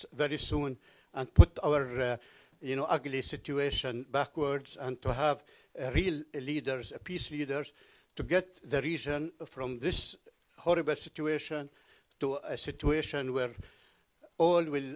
us very soon and put our ugly situation backwards, and to have real leaders, peace leaders, to get the region from this horrible situation to a situation where all will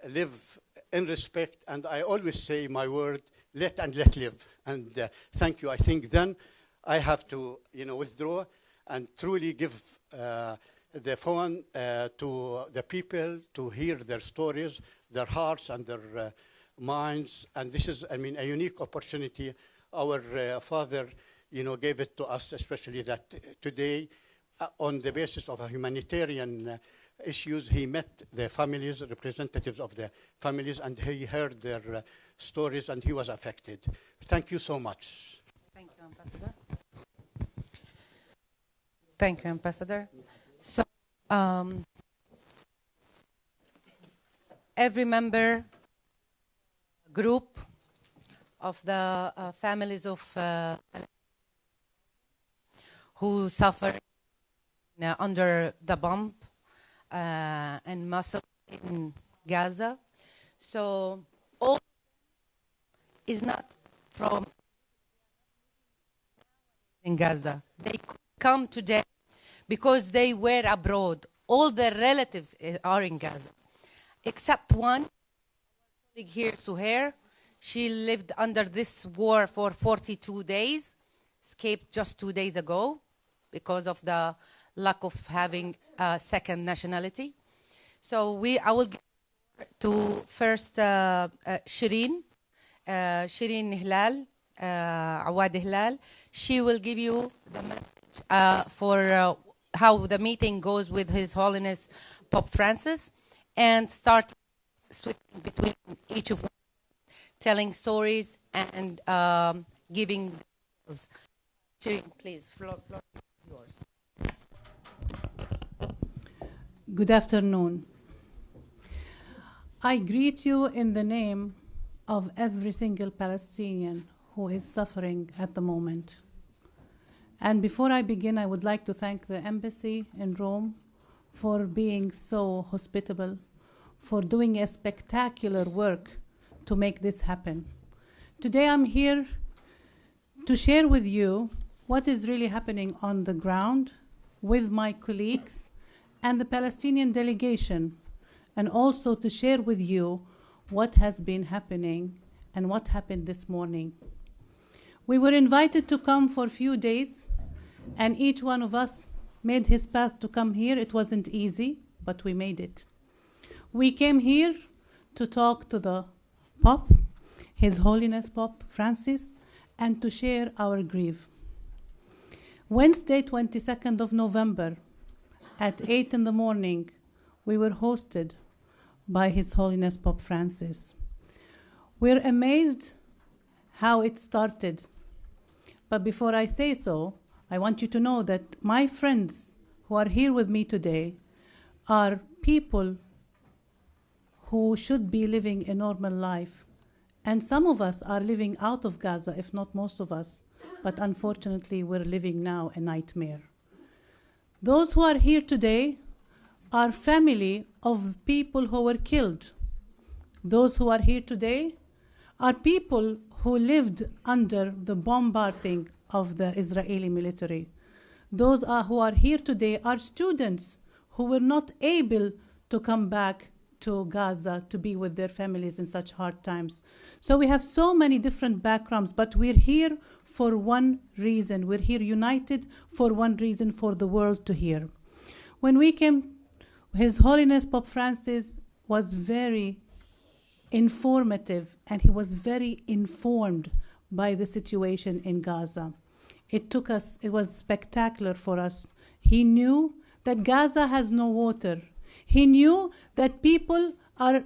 live in respect. And I always say my word, let live. And thank you. I think then I have to withdraw and truly give the phone to the people to hear their stories, their hearts and their minds. And this is, a unique opportunity. Our Father, gave it to us, especially that today, on the basis of a humanitarian issues, he met the families, representatives of the families, and he heard their stories, and he was affected. Thank you so much. Thank you, Ambassador. Thank you, Ambassador. So, every member group of the families of who suffer under the bomb and massacre in Gaza. So all is not from in Gaza. They come today because they were abroad. All their relatives are in Gaza, except one colleague here, Suhair. She lived under this war for 42 days, escaped just 2 days ago because of the lack of having a second nationality. So I will give to first Shireen Hilal, Awad Hilal. She will give you the message for how the meeting goes with His Holiness Pope Francis, and start switching between each of them, telling stories and giving. Shireen, please, floor yours. Good afternoon. I greet you in the name of every single Palestinian who is suffering at the moment. And before I begin, I would like to thank the embassy in Rome for being so hospitable, for doing a spectacular work to make this happen. Today I'm here to share with you what is really happening on the ground with my colleagues and the Palestinian delegation, and also to share with you what has been happening and what happened this morning. We were invited to come for a few days, and each one of us made his path to come here. It wasn't easy, but we made it. We came here to talk to the Pope, His Holiness Pope Francis, and to share our grief. Wednesday, 22nd of November, at 8 in the morning, we were hosted by His Holiness Pope Francis. We're amazed how it started. But before I say so, I want you to know that my friends who are here with me today are people who should be living a normal life. And some of us are living out of Gaza, if not most of us. But unfortunately, we're living now a nightmare. Those who are here today are family of people who were killed. Those who are here today are people who lived under the bombarding of the Israeli military. Those who are here today are students who were not able to come back to Gaza to be with their families in such hard times. So we have so many different backgrounds, but we're here for one reason. We're here united for one reason, for the world to hear. When we came, His Holiness Pope Francis was very informative, and he was very informed by the situation in Gaza. It was spectacular for us. He knew that Gaza has no water. He knew that people are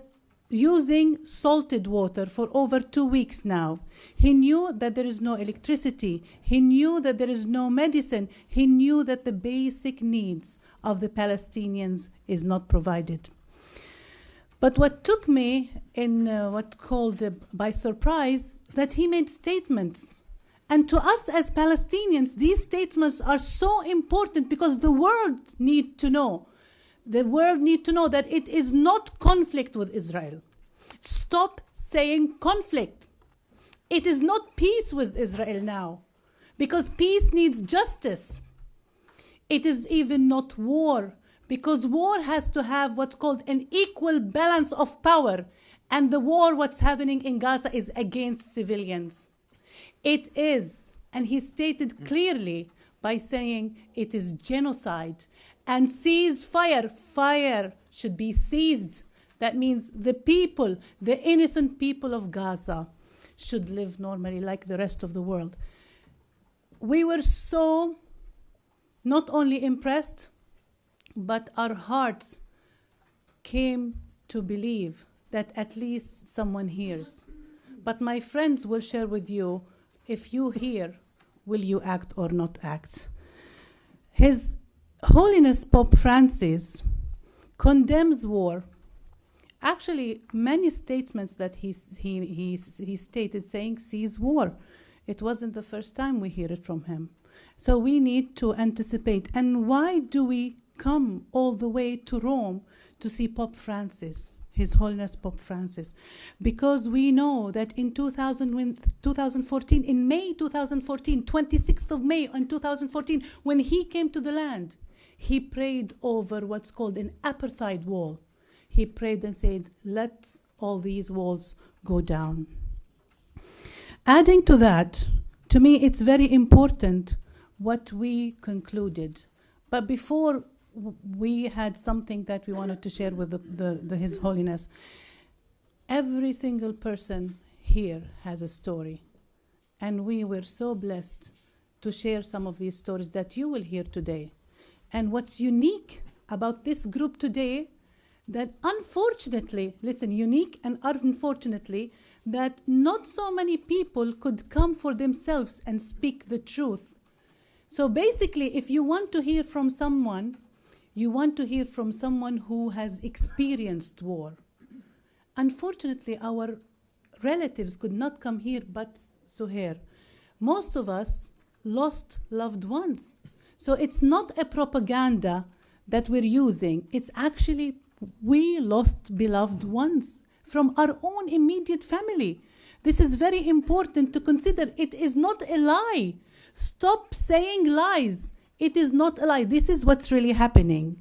using salted water for over 2 weeks now. He knew that there is no electricity. He knew that there is no medicine. He knew that the basic needs of the Palestinians is not provided. But what took me in by surprise, that he made statements. And to us as Palestinians, these statements are so important because the world needs to know The world needs to know that it is not conflict with Israel. Stop saying conflict. It is not peace with Israel now, because peace needs justice. It is even not war, because war has to have what's called an equal balance of power. And the war, what's happening in Gaza, is against civilians. It is, and he stated clearly by saying it is genocide. And ceasefire, fire should be seized. That means the people, the innocent people of Gaza, should live normally like the rest of the world. We were so not only impressed, but our hearts came to believe that at least someone hears. But my friends will share with you, if you hear, will you act or not act? His Holiness Pope Francis condemns war. Actually, many statements that he stated saying cease war. It wasn't the first time we hear it from him. So we need to anticipate. And why do we come all the way to Rome to see Pope Francis, His Holiness Pope Francis? Because we know that in 2014, in May 2014, 26th of May in 2014, when he came to the land, he prayed over what's called an apartheid wall. He prayed and said, let all these walls go down. Adding to that, to me, it's very important what we concluded. But before we had something that we wanted to share with His Holiness. Every single person here has a story. And we were so blessed to share some of these stories that you will hear today. And what's unique about this group today, that unfortunately, listen, unique and unfortunately, that not so many people could come for themselves and speak the truth. So basically, if you want to hear from someone, you want to hear from someone who has experienced war. Unfortunately, our relatives could not come here but Suhair. Most of us lost loved ones. So it's not a propaganda that we're using. It's actually we lost beloved ones from our own immediate family. This is very important to consider. It is not a lie. Stop saying lies. It is not a lie. This is what's really happening.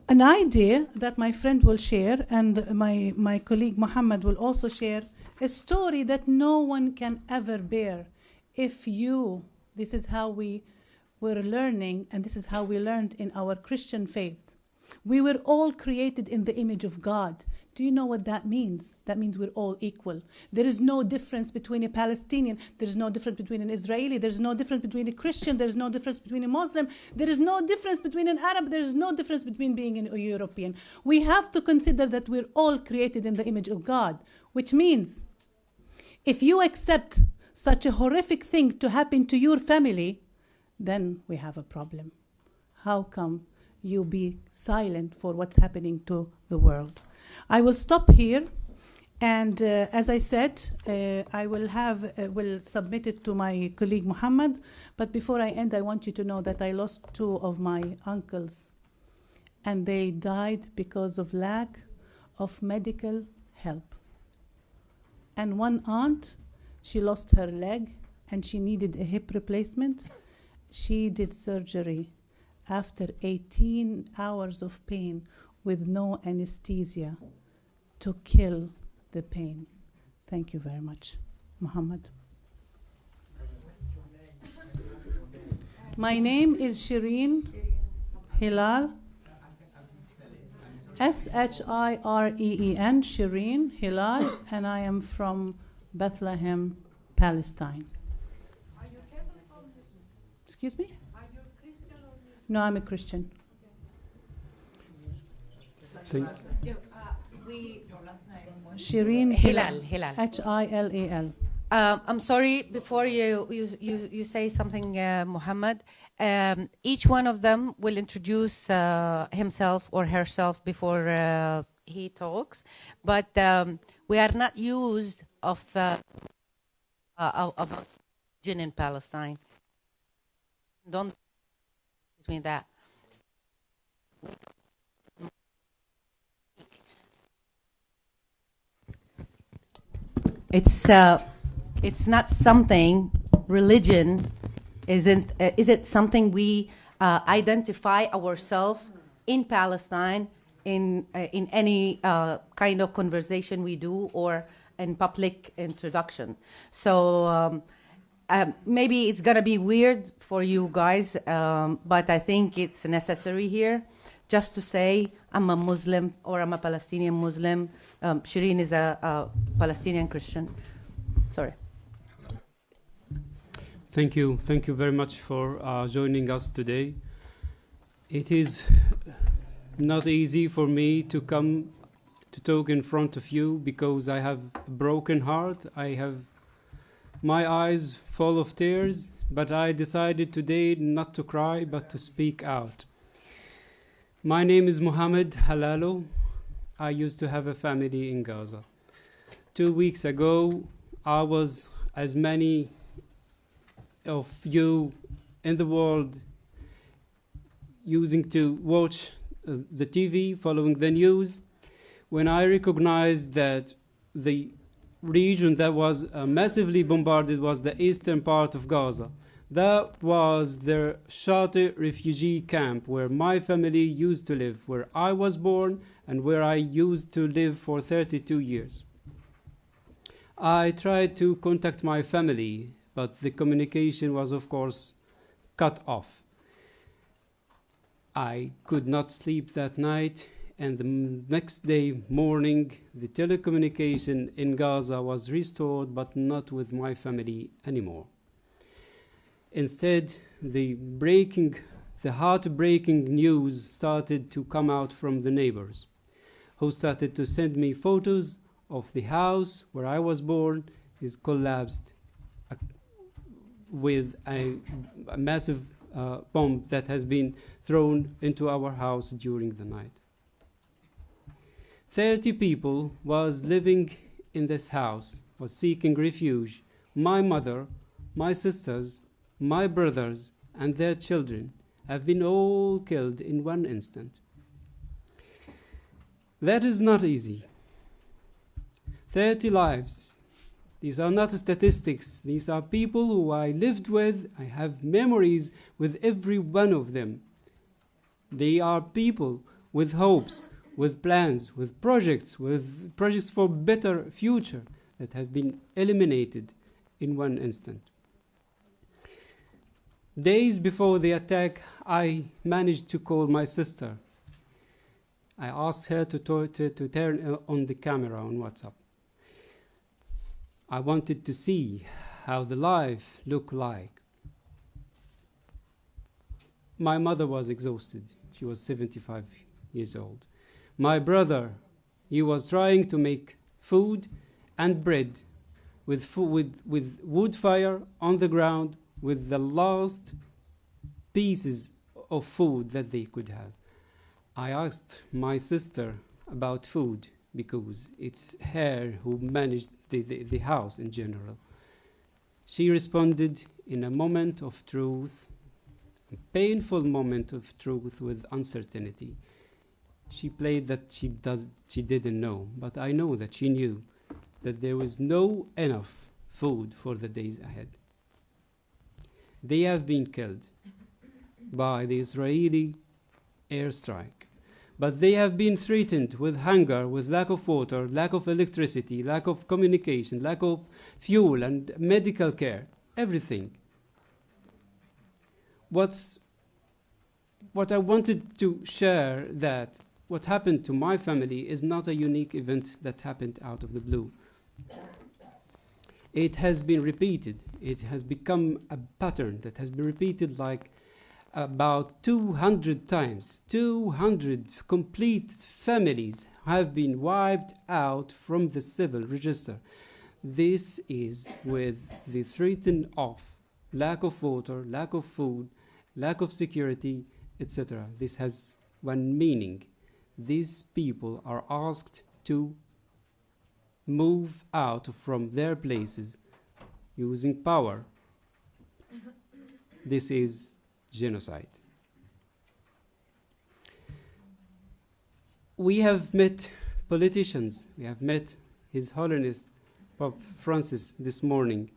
An idea that my friend will share, and my colleague Muhammad will also share, a story that no one can ever bear. This is how we were learning, and this is how we learned in our Christian faith. We were all created in the image of God. Do you know what that means? That means we're all equal. There is no difference between a Palestinian. There is no difference between an Israeli. There is no difference between a Christian. There is no difference between a Muslim. There is no difference between an Arab. There is no difference between being a European. We have to consider that we're all created in the image of God, which means if you accept such a horrific thing to happen to your family, then we have a problem. How come you be silent for what's happening to the world? I will stop here, and as I said, I will submit it to my colleague Muhammad. But before I end, I want you to know that I lost 2 of my uncles, and they died because of lack of medical help. And one aunt, she lost her leg, and she needed a hip replacement. She did surgery after 18 hours of pain with no anesthesia to kill the pain. Thank you very much. Muhammad. My name is Shireen Hilal. Shireen, Shireen Hilal, and I am from Bethlehem, Palestine. Are you Catholic or Muslim? Excuse me? Are you Christian or Muslim? No, I'm a Christian. Shireen Hilal. Hilal. I'm sorry, before you say something, Muhammad, each one of them will introduce himself or herself before he talks, but we are not used of religion in Palestine. Don't between that. it's not something religion isn't something we identify ourselves in Palestine in any kind of conversation we do or in public introduction. So maybe it's gonna be weird for you guys, but I think it's necessary here just to say I'm a Muslim or I'm a Palestinian Muslim. Shireen is a Palestinian Christian. Sorry. Thank you very much for joining us today. It is not easy for me to come to talk in front of you because I have a broken heart. I have my eyes full of tears, but I decided today not to cry but to speak out. My name is Mohammed Halalo. I used to have a family in Gaza. 2 weeks ago, I was, as many of you in the world, using to watch the TV, following the news, when I recognized that the region that was massively bombarded was the eastern part of Gaza. That was the Shati refugee camp where my family used to live, where I was born and where I used to live for 32 years. I tried to contact my family, but the communication was, of course, cut off. I could not sleep that night, and the next day morning, the telecommunication in Gaza was restored, but not with my family anymore. Instead, the heartbreaking news started to come out from the neighbors, who started to send me photos of the house where I was born is collapsed with a massive bomb that has been thrown into our house during the night. 30 people was living in this house, was seeking refuge. My mother, my sisters, my brothers, and their children have been all killed in one instant. That is not easy. 30 lives. These are not statistics. These are people who I lived with. I have memories with every one of them. They are people with hopes, with plans, with projects for better future that have been eliminated in one instant. Days before the attack, I managed to call my sister. I asked her to turn on the camera on WhatsApp. I wanted to see how the life looked like. My mother was exhausted. She was 75 years old. My brother, he was trying to make food and bread with wood fire on the ground with the last pieces of food that they could have. I asked my sister about food because it's her who managed the house in general. She responded in a moment of truth, a painful moment of truth with uncertainty. She played that she didn't know, but I know that she knew that there was no enough food for the days ahead. They have been killed by the Israeli airstrike, but they have been threatened with hunger, with lack of water, lack of electricity, lack of communication, lack of fuel and medical care, everything. What I wanted to share that what happened to my family is not a unique event that happened out of the blue. It has been repeated. It has become a pattern that has been repeated like about 200 times. 200 complete families have been wiped out from the civil register. This is with the threat of lack of water, lack of food, lack of security, etc. This has one meaning. These people are asked to move out from their places using power. This is genocide. We have met politicians. We have met His Holiness Pope Francis this morning.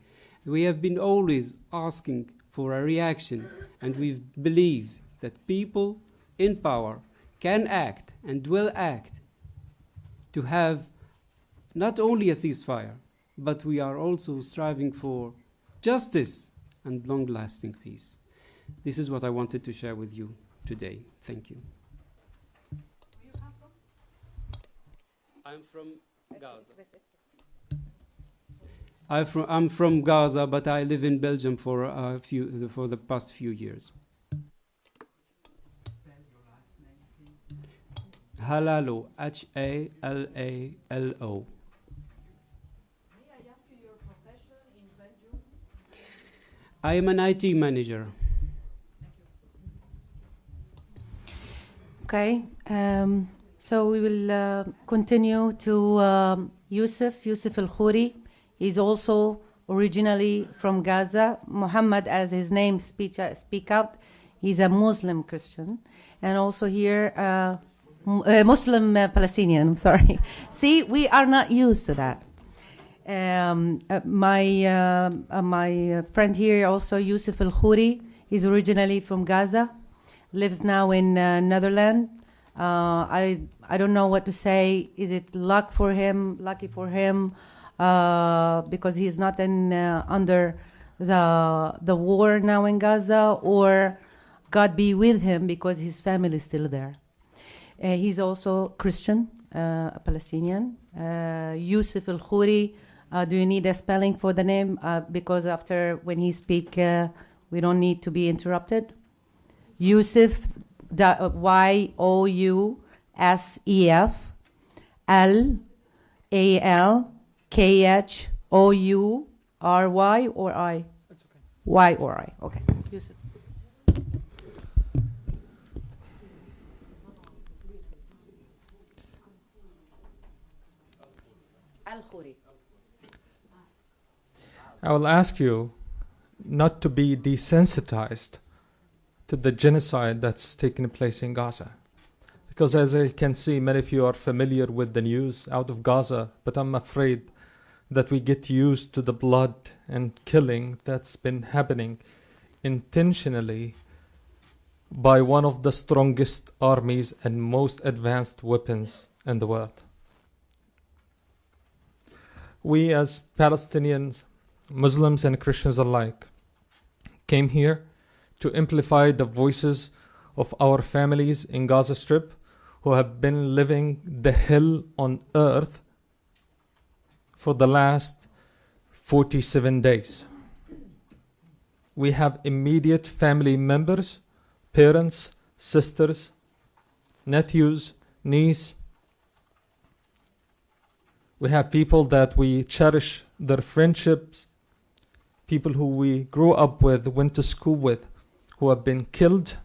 We have been always asking for a reaction, and we believe that people in power can act and will act to have not only a ceasefire, but we are also striving for justice and long-lasting peace. This is what I wanted to share with you today. Thank you. I'm from Gaza. I'm from Gaza, but I live in Belgium for the past few years. Halalo, Halalo. I am an IT manager. Okay, so we will continue to Yusuf al-Khoury. He's also originally from Gaza. Muhammad, as his name speak out, he's a Muslim Christian. And also here, Muslim Palestinian, I'm sorry. See, we are not used to that. My friend here also, Yusuf al-Khoury, he's originally from Gaza, lives now in Netherlands. I don't know what to say. Is it lucky for him, because he's not under the war now in Gaza, or God be with him because his family is still there. He's also Christian, a Palestinian. Yusuf al-Khoury. Do you need a spelling for the name? Because after when he speak, we don't need to be interrupted. Yusuf, Y-O-U-S-E-F, L-A-L-K-H-O-U-R-Y or I? That's okay. Y or I, okay. Yusuf. Al-Khoury. I will ask you not to be desensitized to the genocide that's taking place in Gaza. Because as I can see, many of you are familiar with the news out of Gaza, but I'm afraid that we get used to the blood and killing that's been happening intentionally by one of the strongest armies and most advanced weapons in the world. We as Palestinians, Muslims and Christians alike, came here to amplify the voices of our families in Gaza Strip who have been living the hell on earth for the last 47 days. We have immediate family members, parents, sisters, nephews, nieces. We have people that we cherish their friendships, people who we grew up with, went to school with, who have been killed.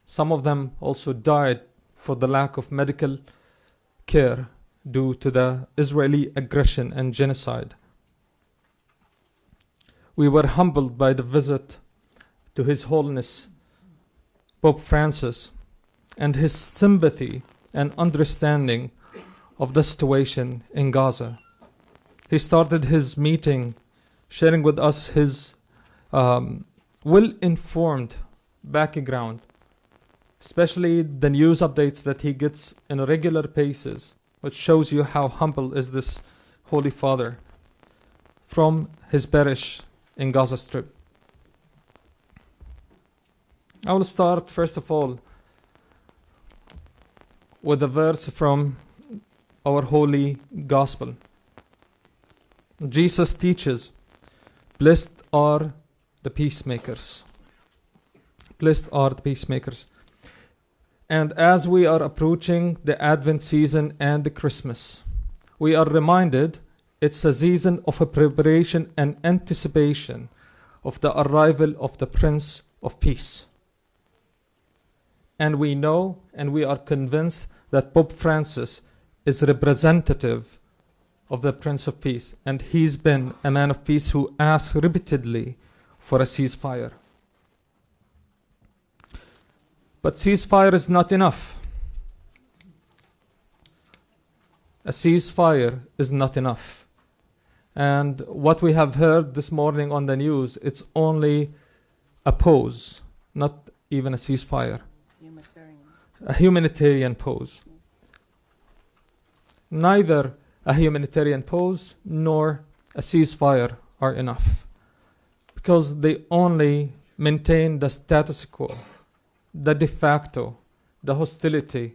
Some of them also died for the lack of medical care due to the Israeli aggression and genocide. We were humbled by the visit to His Holiness Pope Francis and his sympathy and understanding of the situation in Gaza. He started his meeting sharing with us his well-informed background, especially the news updates that he gets on a regular basis, which shows you how humble is this Holy Father from his parish in Gaza Strip. I will start first of all with a verse from our Holy Gospel. Jesus teaches, "Blessed are the peacemakers." Blessed are the peacemakers. And as we are approaching the Advent season and the Christmas, we are reminded it's a season of a preparation and anticipation of the arrival of the Prince of Peace. And we know and we are convinced that Pope Francis is representative of the Prince of Peace, and he's been a man of peace who asks repeatedly for a ceasefire. But ceasefire is not enough. A ceasefire is not enough. And what we have heard this morning on the news, it's only a pause, not even a ceasefire. A humanitarian pause. Neither a humanitarian pause nor a ceasefire are enough, because they only maintain the status quo, the de facto, the hostility,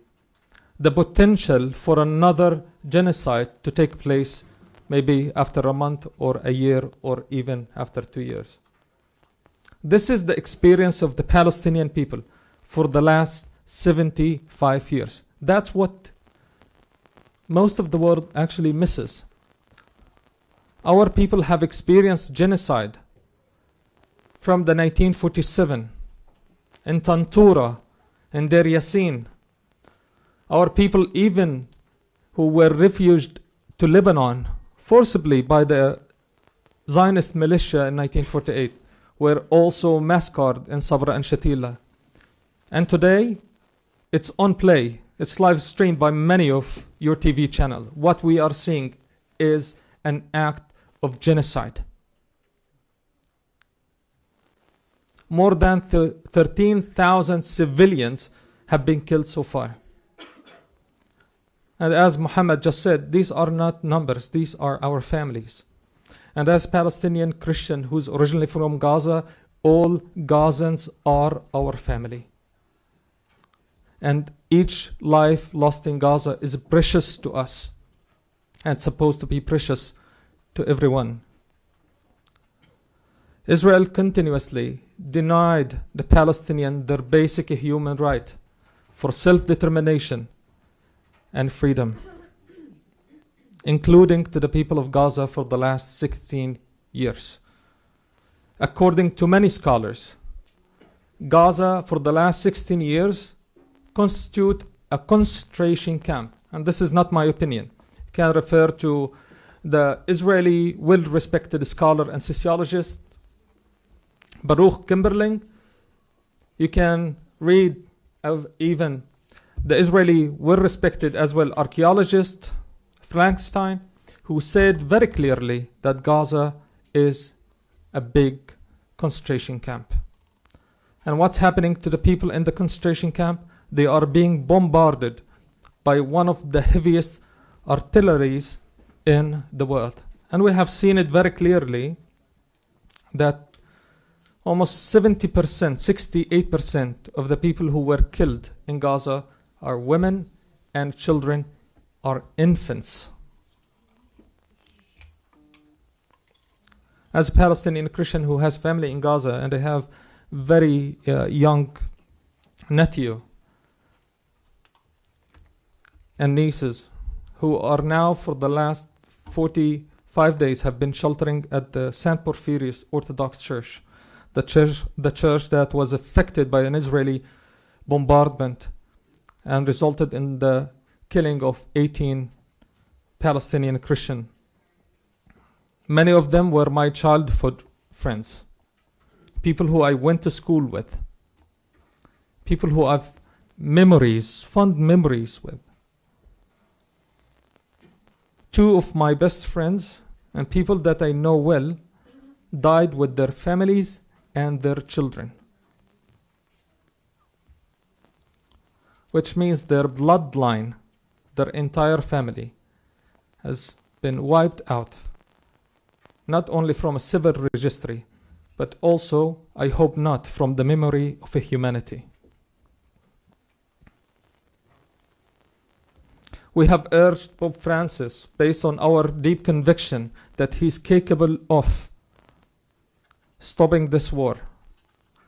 the potential for another genocide to take place maybe after a month or a year or even after 2 years. This is the experience of the Palestinian people for the last 75 years. That's what most of the world actually misses. Our people have experienced genocide from the 1947 in Tantura, in Deir Yassin. Our people, even who were refuged to Lebanon forcibly by the Zionist militia in 1948, were also massacred in Sabra and Shatila. And today, it's on play. It's live streamed by many of your TV channels. What we are seeing is an act of genocide. More than 13,000 civilians have been killed so far. And as Muhammad just said, these are not numbers, these are our families. And as Palestinian Christian who's originally from Gaza, all Gazans are our family. And each life lost in Gaza is precious to us and supposed to be precious to everyone. Israel continuously denied the Palestinians their basic human right for self-determination and freedom, including to the people of Gaza for the last 16 years. According to many scholars, Gaza for the last 16 years constitute a concentration camp. And this is not my opinion. You can refer to the Israeli well-respected scholar and sociologist Baruch Kimberling. You can read of even the Israeli well-respected as well archaeologist Frankenstein, who said very clearly that Gaza is a big concentration camp. And what's happening to the people in the concentration camp? They are being bombarded by one of the heaviest artilleries in the world. And we have seen it very clearly that almost 70%, 68% of the people who were killed in Gaza are women and children, are infants. As a Palestinian Christian who has family in Gaza, and I have very young nephew and nieces who are now for the last 45 days have been sheltering at the St. Porphyrius Orthodox Church, the church that was affected by an Israeli bombardment and resulted in the killing of 18 Palestinian Christians. Many of them were my childhood friends, people who I went to school with, people who I've memories, fond memories with. Two of my best friends and people that I know well died with their families and their children, which means their bloodline, their entire family, has been wiped out, not only from a civil registry, but also, I hope not, from the memory of a humanity. We have urged Pope Francis, based on our deep conviction that he is capable of stopping this war.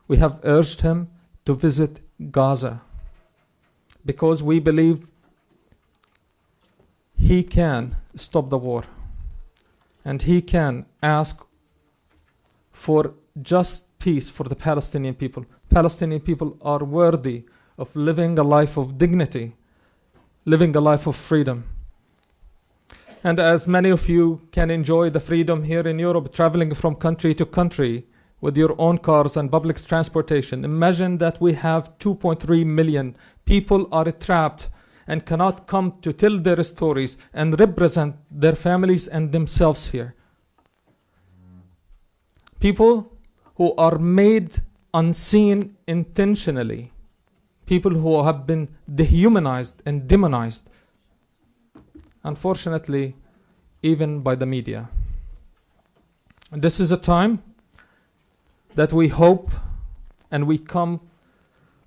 We have urged him to visit Gaza because we believe he can stop the war and he can ask for just peace for the Palestinian people. Palestinian people are worthy of living a life of dignity, living a life of freedom. And as many of you can enjoy the freedom here in Europe, traveling from country to country with your own cars and public transportation, imagine that we have 2.3 million people are trapped and cannot come to tell their stories and represent their families and themselves here. People who are made unseen intentionally. People who have been dehumanized and demonized. Unfortunately, even by the media. And this is a time that we hope and we come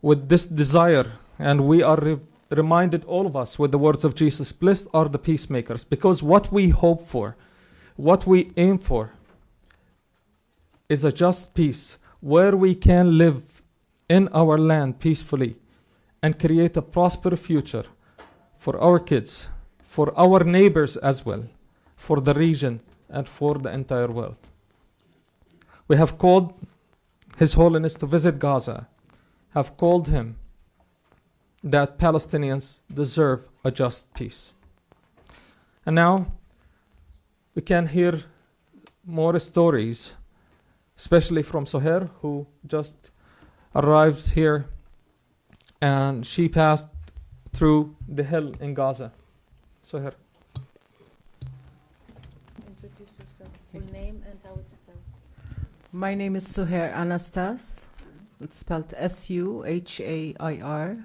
with this desire, and we are reminded, all of us, with the words of Jesus, blessed are the peacemakers, because what we hope for, what we aim for, is a just peace where we can live in our land peacefully and create a prosperous future for our kids, for our neighbors as well, for the region and for the entire world. We have called His Holiness to visit Gaza, have called him that Palestinians deserve a just peace. And now we can hear more stories, especially from Soher, who just arrived here, and she passed through the hell in Gaza. Soher. Introduce yourself, full name and how it's spelled. My name is Suhair Anastas. It's spelled S-U-H-A-I-R,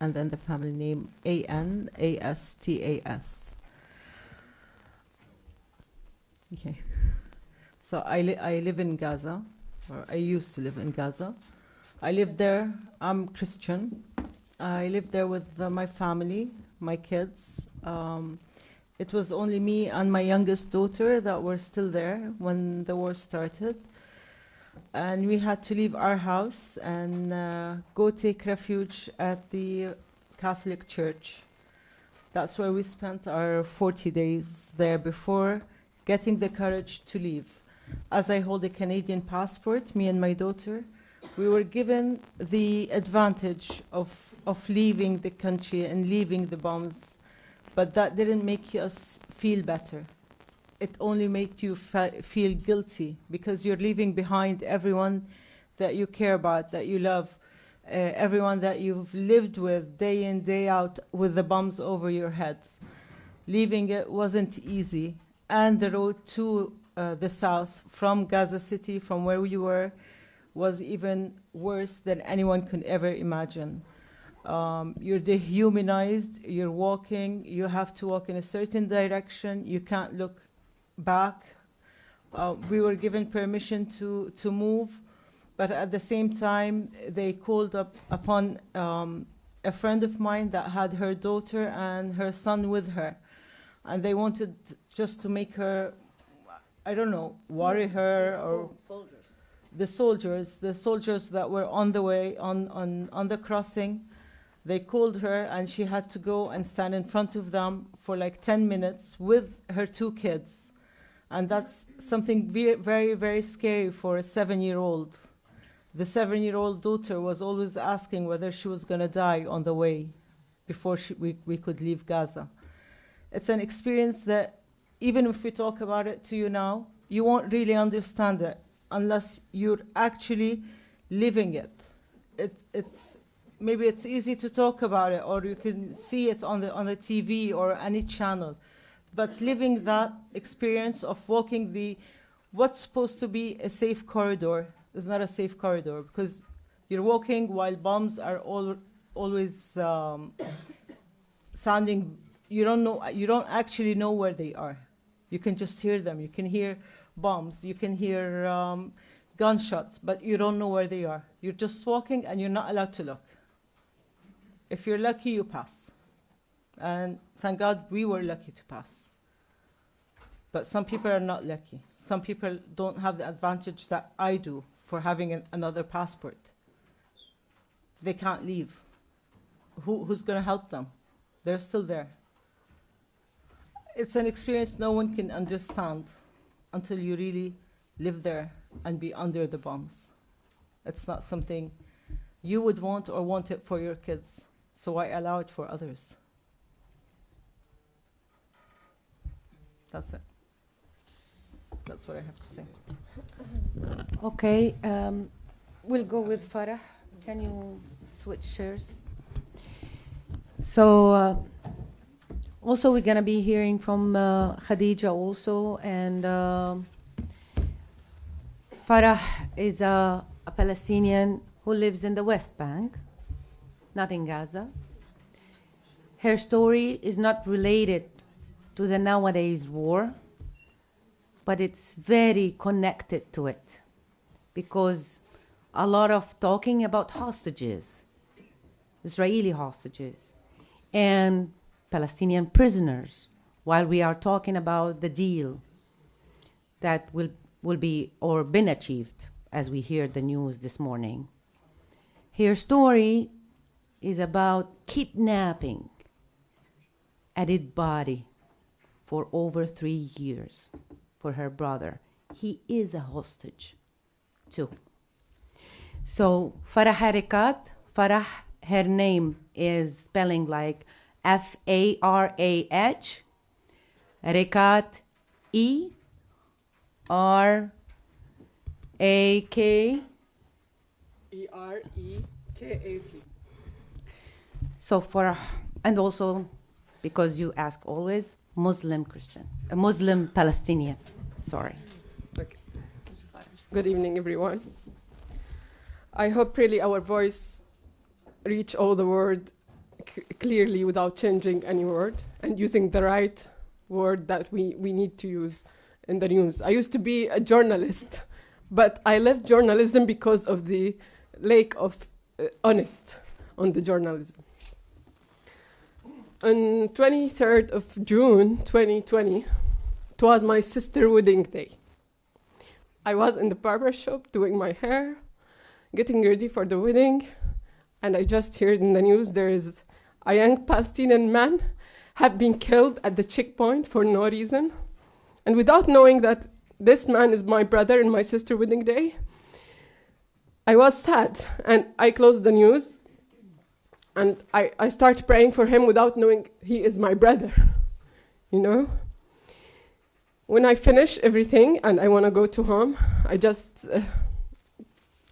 and then the family name A-N-A-S-T-A-S. Okay. So I live in Gaza, or I used to live in Gaza. I live there. I'm Christian. I live there with my family, my kids. It was only me and my youngest daughter that were still there when the war started. And we had to leave our house and go take refuge at the Catholic Church. That's where we spent our 40 days there before getting the courage to leave. As I hold a Canadian passport, me and my daughter, we were given the advantage of leaving the country and leaving the bombs, but that didn't make us feel better. It only made you feel guilty because you're leaving behind everyone that you care about, that you love, everyone that you've lived with day in, day out with the bombs over your heads. Leaving it wasn't easy, and the road to the south from Gaza City, from where we were, was even worse than anyone could ever imagine. You're dehumanized, you're walking, you have to walk in a certain direction, you can't look back. We were given permission to move, but at the same time they called upon a friend of mine that had her daughter and her son with her, and they wanted just to make her, I don't know, worry her, or the soldiers that were on the way on the crossing. They called her and she had to go and stand in front of them for like 10 minutes with her 2 kids. And that's something very, very scary for a 7-year-old. The 7-year-old daughter was always asking whether she was going to die on the way before we could leave Gaza. It's an experience that even if we talk about it to you now, you won't really understand it unless you're actually living it. Maybe it's easy to talk about it, or you can see it on the TV or any channel. But living that experience of walking what's supposed to be a safe corridor is not a safe corridor, because you're walking while bombs are always sounding. You don't actually know where they are. You can just hear them. You can hear bombs. You can hear gunshots, but you don't know where they are. You're just walking and you're not allowed to look. If you're lucky, you pass. And thank God we were lucky to pass. But some people are not lucky. Some people don't have the advantage that I do for having another passport. They can't leave. Who's going to help them? They're still there. It's an experience no one can understand until you really live there and be under the bombs. It's not something you would want or want it for your kids. So I allow it for others. That's it. That's what I have to say. Okay, we'll go with Farah. Can you switch chairs? So also we're going to be hearing from Khadija also, and Farah is a Palestinian who lives in the West Bank, not in Gaza. Her story is not related to the nowadays war, but it's very connected to it because a lot of talking about hostages, Israeli hostages, and Palestinian prisoners, while we are talking about the deal that will be or been achieved, as we hear the news this morning. Her story is about kidnapping a dead body for over 3 years for her brother. He is a hostage too. So Farah Harikat, Farah, her name is spelling like Farah, Harikat, ERAK. EREKAT. So for, and also because you ask always, Muslim Christian, a Muslim Palestinian, sorry. Okay. Good evening, everyone. I hope really our voice reach all the world clearly without changing any word and using the right word that we need to use in the news. I used to be a journalist, but I left journalism because of the lack of honest on the journalism. On 23rd of June 2020, it was my sister's wedding day. I was in the barber shop doing my hair, getting ready for the wedding, and I just heard in the news there is a young Palestinian man have been killed at the checkpoint for no reason. And without knowing that this man is my brother in my sister's wedding day, I was sad, and I closed the news, and I start praying for him without knowing he is my brother, you know? When I finish everything and I want to go to home, I just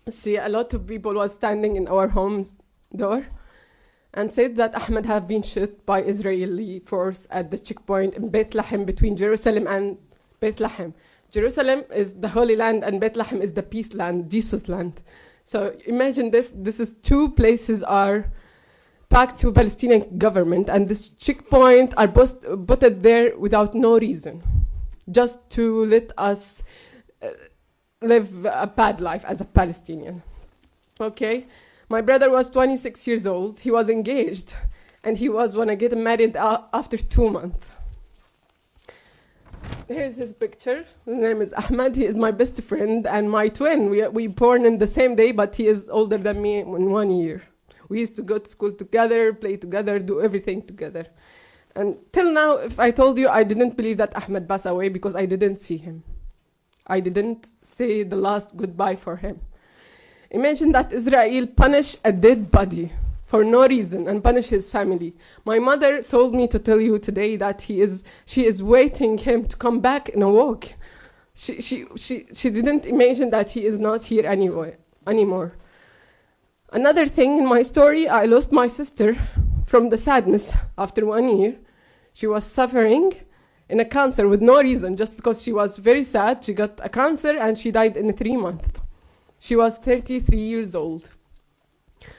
see a lot of people was standing in our home door and said that Ahmed have been shot by Israeli force at the checkpoint in Bethlehem between Jerusalem and Bethlehem. Jerusalem is the Holy Land and Bethlehem is the peace land, Jesus land. So imagine this is two places are packed to Palestinian government, and this checkpoint are put it there without no reason, just to let us live a bad life as a Palestinian. Okay, my brother was 26 years old. He was engaged, and he was want to get married after 2 months. Here's his picture. His name is Ahmed. He is my best friend and my twin. We born in the same day, but he is older than me in 1 year. We used to go to school together, play together, do everything together. And till now, if I told you, I didn't believe that Ahmed passed away because I didn't see him. I didn't say the last goodbye for him. Imagine that Israel punish a dead body for no reason and punish his family. My mother told me to tell you today that she is waiting him to come back in a walk. She didn't imagine that he is not here anymore. Another thing in my story, I lost my sister from the sadness after 1 year. She was suffering in a cancer with no reason, just because she was very sad. She got a cancer and she died in 3 months. She was 33 years old.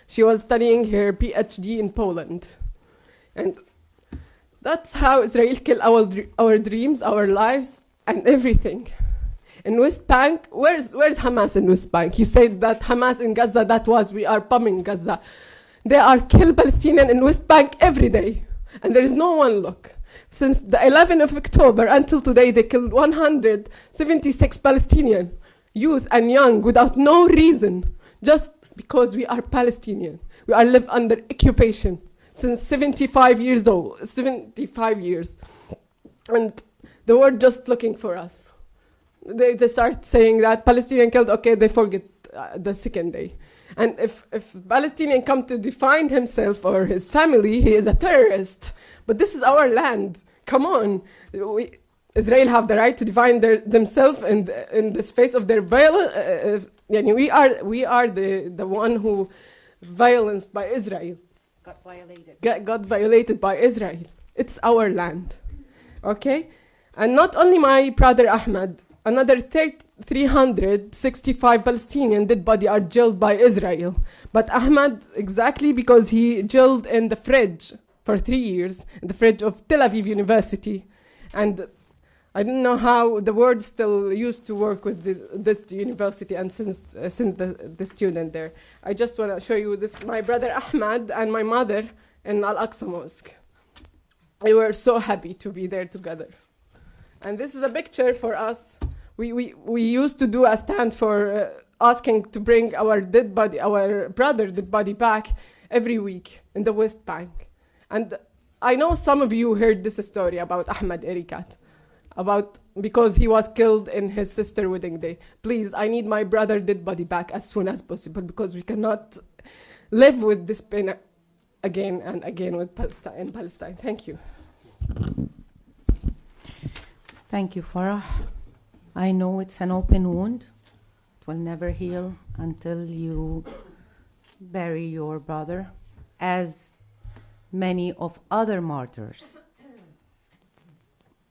She was studying her PhD in Poland. And that's how Israel killed our dreams, our lives, and everything. In West Bank, where's Hamas in West Bank? You said that Hamas in Gaza, we are bombing Gaza. They are killing Palestinians in West Bank every day. And there is no one look. Since the 11th of October until today, they killed 176 Palestinians, youth and young, without no reason, just because we are Palestinian. We are live under occupation since 75 years old, 75 years. And the world just looking for us. They start saying that Palestinian killed, okay, they forget the second day. And if Palestinian come to define himself or his family, he is a terrorist. But this is our land. Come on. Israel have the right to define themselves in the space of their violence. We are the one who violenced by Israel. Got violated. Got violated by Israel. It's our land. Okay? And not only my brother Ahmed, another 365 Palestinian dead body are jailed by Israel. But Ahmad, exactly because he jailed in the fridge for 3 years, in the fridge of Tel Aviv University. And I don't know how the world still used to work with this university and since the student there. I just want to show you this, my brother Ahmad and my mother in Al-Aqsa Mosque. We were so happy to be there together. And this is a picture for us. We used to do a stand for asking to bring our dead body, our brother dead body back every week in the West Bank. And I know some of you heard this story about Ahmad Erikat, because he was killed in his sister's wedding day. Please, I need my brother dead body back as soon as possible because we cannot live with this pain again and again with Palestine. Thank you. Thank you, Farah. I know it's an open wound. It will never heal until you bury your brother, as many of other martyrs.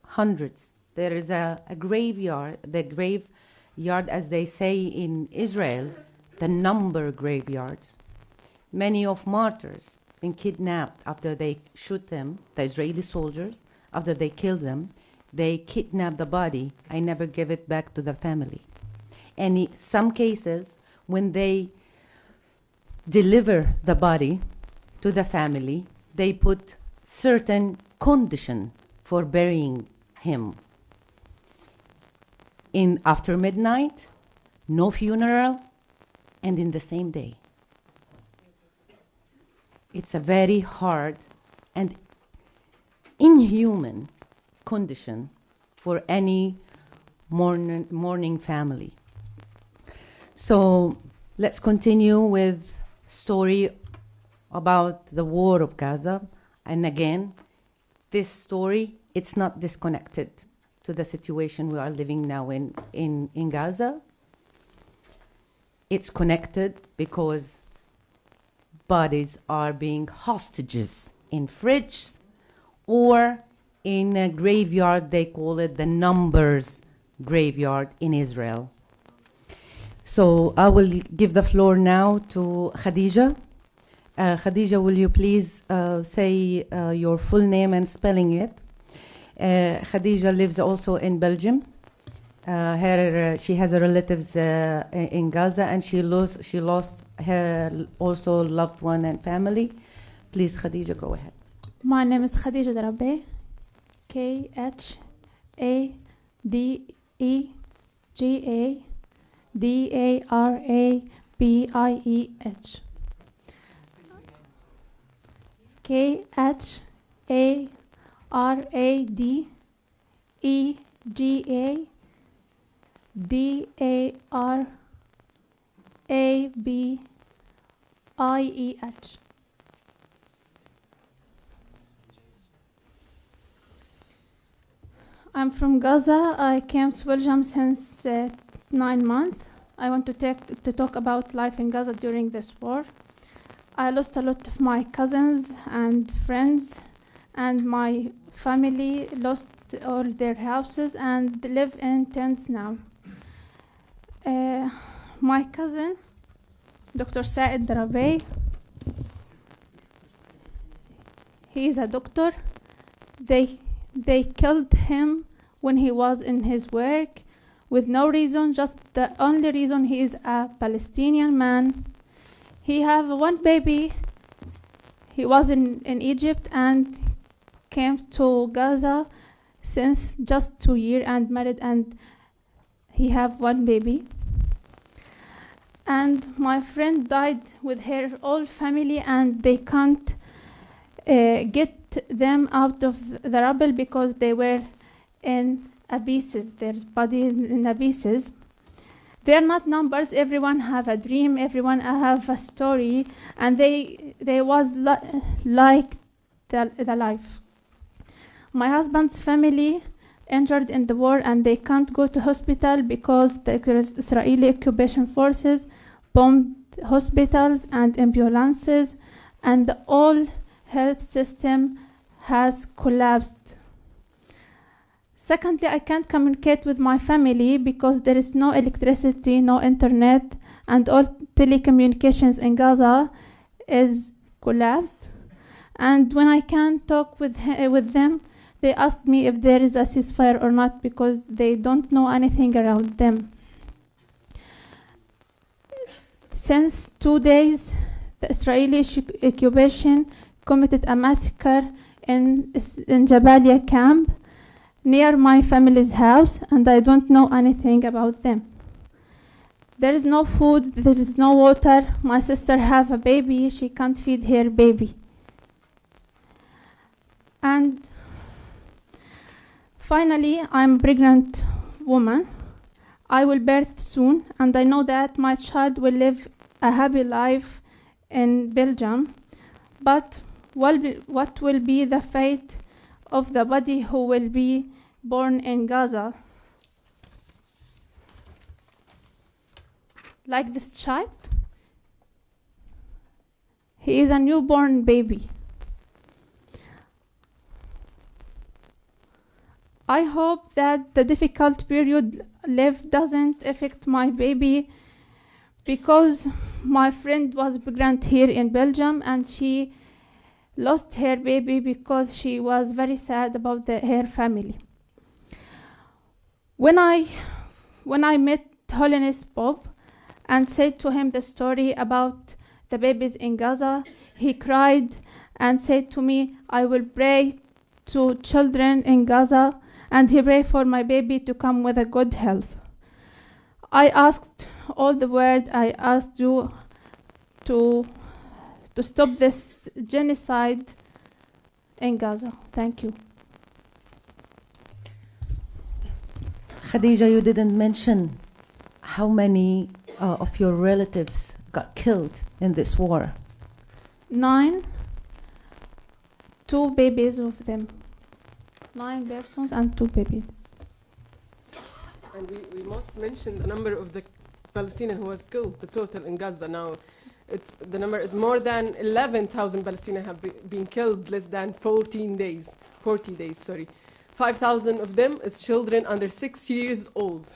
Hundreds. There is a graveyard, the graveyard, as they say in Israel, the number graveyards. Many of martyrs been kidnapped after they shoot them, the Israeli soldiers, after they kill them. They kidnap the body. I never give it back to the family. And in some cases, when they deliver the body to the family, they put certain condition for burying him. After midnight, no funeral, and in the same day. It's a very hard and inhuman condition for any mourning family. So let's continue with story about the war of Gaza. And again, this story, it's not disconnected to the situation we are living now in Gaza. It's connected because bodies are being hostages in fridges or in a graveyard. They call it the numbers graveyard in Israel. So I will give the floor now to Khadija. Khadija, will you please say your full name and spelling it? Khadija lives also in Belgium. She has relatives in Gaza, and she lost her also loved one and family. Please, Khadija, go ahead. My name is Khadija Darabe, KHADEGADARABIEH. KHADEGADARABIEH. I'm from Gaza. I came to Belgium since 9 months. I want to talk about life in Gaza during this war. I lost a lot of my cousins and friends, and my family lost all their houses and live in tents now. My cousin, Dr. Saed Darabey, he is a doctor. They killed him when he was in his work with no reason, just the only reason he is a Palestinian man. He have one baby. He was in Egypt and came to Gaza since just 2 years and married, and he have one baby. And my friend died with her whole family, and they can't get them out of the rubble because they were in abysses, their body in abysses. They're not numbers. Everyone have a dream. Everyone have a story, and they was like the life. My husband's family entered in the war, and they can't go to hospital because the Israeli occupation forces bombed hospitals and ambulances, and the whole health system has collapsed. Secondly, I can't communicate with my family because there is no electricity, no internet, and all telecommunications in Gaza is collapsed. And when I can't talk with them, they ask me if there is a ceasefire or not because they don't know anything around them. Since 2 days, the Israeli occupation committed a massacre in Jabalia camp near my family's house, and I don't know anything about them. There is no food, there is no water. My sister have a baby, she can't feed her baby. And finally, I'm a pregnant woman. I will birth soon, and I know that my child will live a happy life in Belgium. But what will be the fate of the body who will be born in Gaza? Like this child, he is a newborn baby. I hope that the difficult period lived doesn't affect my baby, because my friend was pregnant here in Belgium and she lost her baby because she was very sad about her family. When I met Holiness Pope and said to him the story about the babies in Gaza, he cried and said to me, I will pray to children in Gaza, and he prayed for my baby to come with a good health. I asked all the world, I asked you to stop this genocide in Gaza. Thank you. Khadija, you didn't mention how many of your relatives got killed in this war. 9, 2 babies of them. 9 persons and 2 babies. And we must mention the number of the Palestinian who was killed, the total in Gaza now. The number is more than 11,000 Palestinians have been killed less than 40 days, 5,000 of them is children under 6 years old.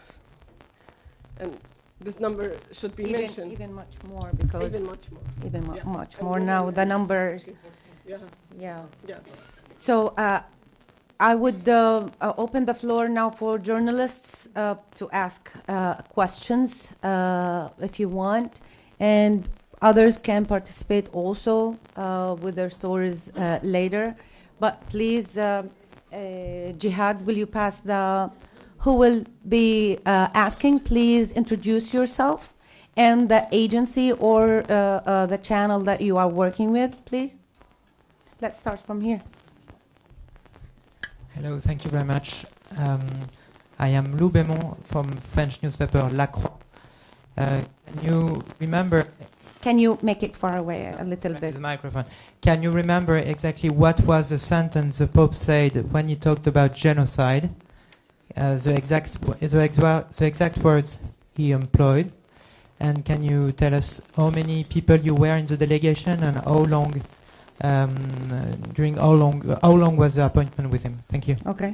And this number should be mentioned. Even much more, because even much more. Even Yeah. much And more women now. and The numbers. Yeah. Yeah. Yeah. So I would open the floor now for journalists to ask questions if you want, and others can participate also with their stories later. But please, Jihad, will you pass who will be asking? Please introduce yourself and the agency or the channel that you are working with, please. Let's start from here. Hello, thank you very much. I am Lou Bémont from French newspaper La Croix. Can you remember... Can you make it far away a little bit? The microphone. Can you remember exactly what was the sentence the Pope said when he talked about genocide? The exact words he employed. And can you tell us how many people you were in the delegation and how long how long was the appointment with him? Thank you. Okay.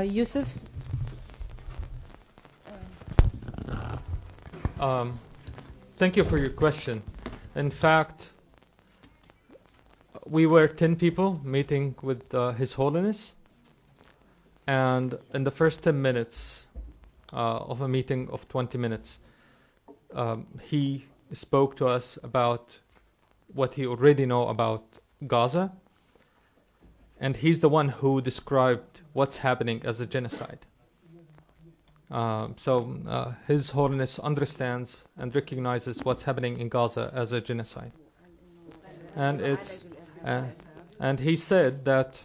Yusuf? Thank you for your question. In fact, we were 10 people meeting with His Holiness, and in the first 10 minutes of a meeting of 20 minutes, he spoke to us about what he already know about Gaza, and he's the one who described what's happening as a genocide. So His Holiness understands and recognizes what's happening in Gaza as a genocide, and and he said that,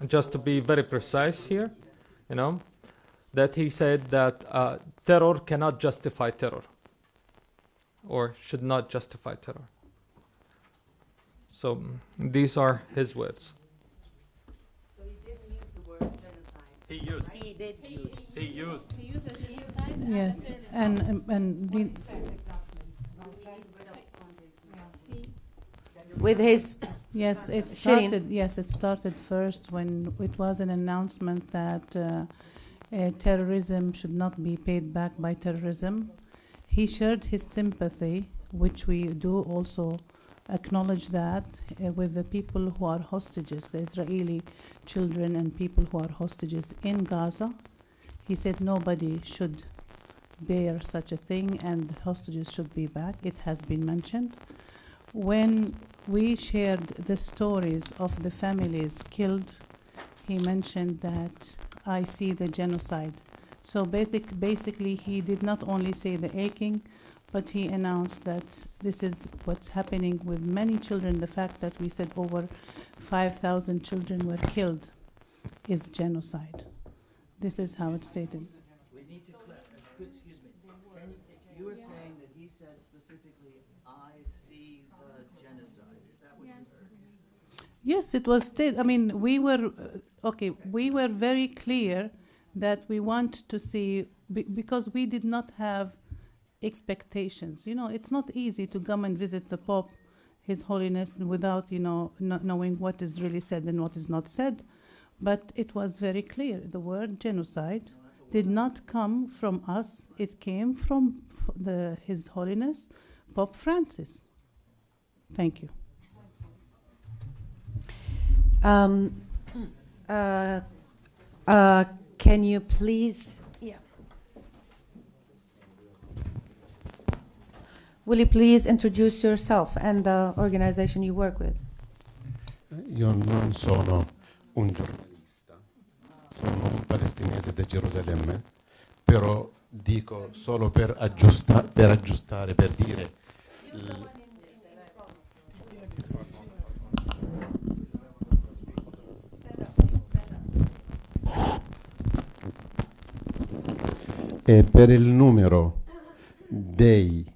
just to be very precise here, that he said that terror cannot justify terror, or should not justify terror. So these are his words. So he didn't use the word genocide. He used. He did use. He used. He used a genocide. Yes, and With his Yes, it Shireen. started. Yes, it started first when it was an announcement that terrorism should not be paid back by terrorism. He shared his sympathy, which we do also acknowledge that, with the people who are hostages, the Israeli children and people who are hostages in Gaza. He said nobody should bear such a thing and the hostages should be back. It has been mentioned. When we shared the stories of the families killed, he mentioned that I see the genocide. So basically, he did not only say the aching, but he announced that this is what's happening with many children. The fact that we said over 5,000 children were killed is genocide. This is how it's stated. We need to excuse me. You were saying that he said specifically, I see the genocide. Is that what you heard? Yes, it was stated. I mean, we were we were very clear that we want to see, because we did not have expectations. You know, it's not easy to come and visit the Pope, His Holiness, without, you know, not knowing what is really said and what is not said. But it was very clear. The word genocide did not come from us. It came from His Holiness, Pope Francis. Thank you. Can you please? Yeah. Will you please introduce yourself and the organization you work with? Io non sono un giornalista, sono un palestinese da Gerusalemme, però dico solo per aggiustare, per dire. E per il numero dei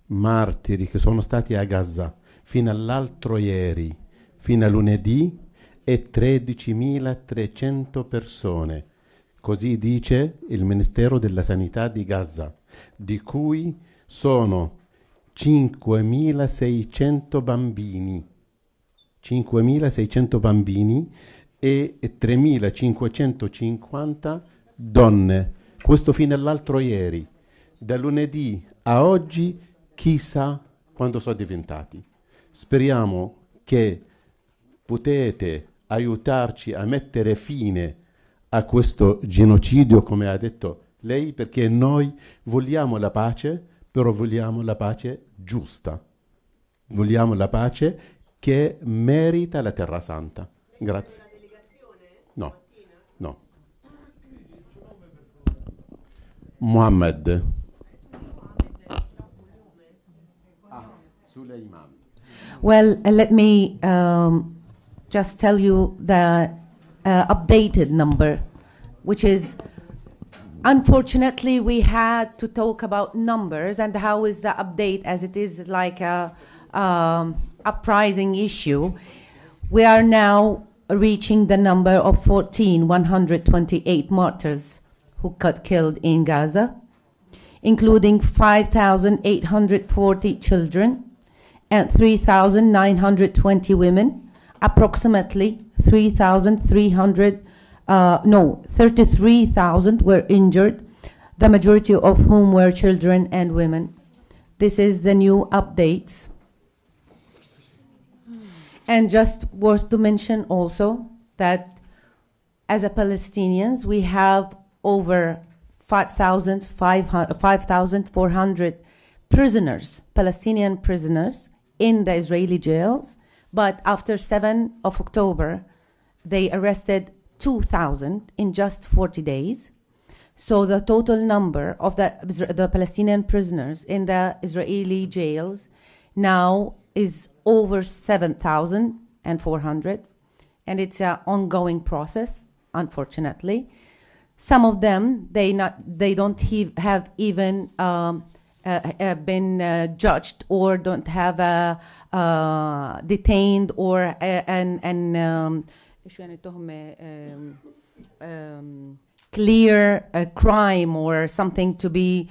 martiri che sono stati a Gaza fino all'altro ieri, fino a lunedì, è 13.300 persone. Così dice il Ministero della Sanità di Gaza, di cui sono 5.600 bambini. 5.600 bambini e 3.550 donne. Questo fino all'altro ieri. Da lunedì a oggi chissà quando sono diventati. Speriamo che potete aiutarci a mettere fine a questo genocidio, come ha detto lei, perché noi vogliamo la pace, però vogliamo la pace giusta. Vogliamo la pace che merita la Terra Santa. Grazie. No, no. Mohammed. Suleiman. Well, let me just tell you the updated number, which is, unfortunately, we had to talk about numbers and how is the update, as it is like a uprising issue. We are now reaching the number of 128 martyrs who got killed in Gaza, including 5,840 children and 3,920 women. Approximately 33,000 were injured, the majority of whom were children and women. This is the new updates. And just worth to mention also that as a Palestinians, we have over 5,400 prisoners, Palestinian prisoners, in the Israeli jails. But after 7 of October, they arrested 2,000 in just 40 days. So the total number of the Palestinian prisoners in the Israeli jails now is over 7,400. And it's an ongoing process, unfortunately. Some of them, they don't have even been judged or don't have detained or clear crime or something to be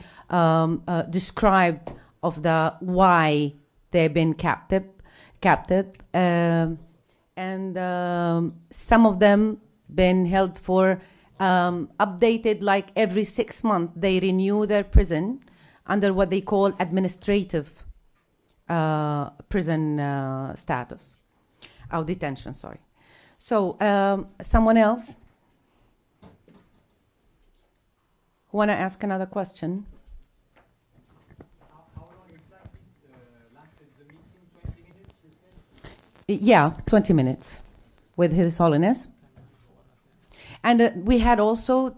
described of the why they've been captive. and some of them been held for updated like every 6 months. They renew their prison under what they call administrative prison status. Oh, detention, sorry. So, someone else? Want to ask another question? How long exactly lasted the meeting? 20 minutes, you said? Yeah, 20 minutes with His Holiness. And we had also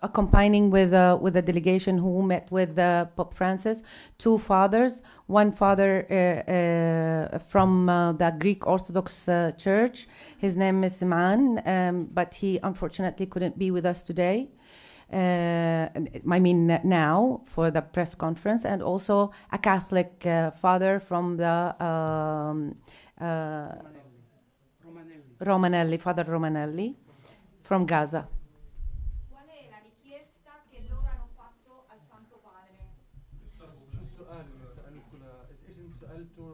accompanying with a delegation who met with Pope Francis, 2 fathers. One father from the Greek Orthodox Church. His name is Siman, but he unfortunately couldn't be with us today. I mean now for the press conference, and also a Catholic father from the Romanelli, Father Romanelli, from Gaza. Qual è la richiesta che loro hanno fatto al Santo Padre? شو السؤال اللي سألته ايش انت سألته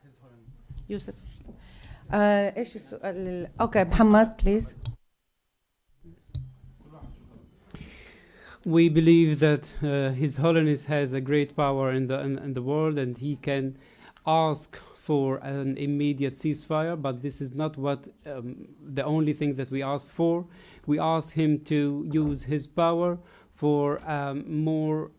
His Holiness؟ يوسف. ايش السؤال؟ Okay, Muhammad, please. We believe that His Holiness has a great power in the world, and he can ask for an immediate ceasefire, but this is not what the only thing that we ask for. We ask him to use his power for more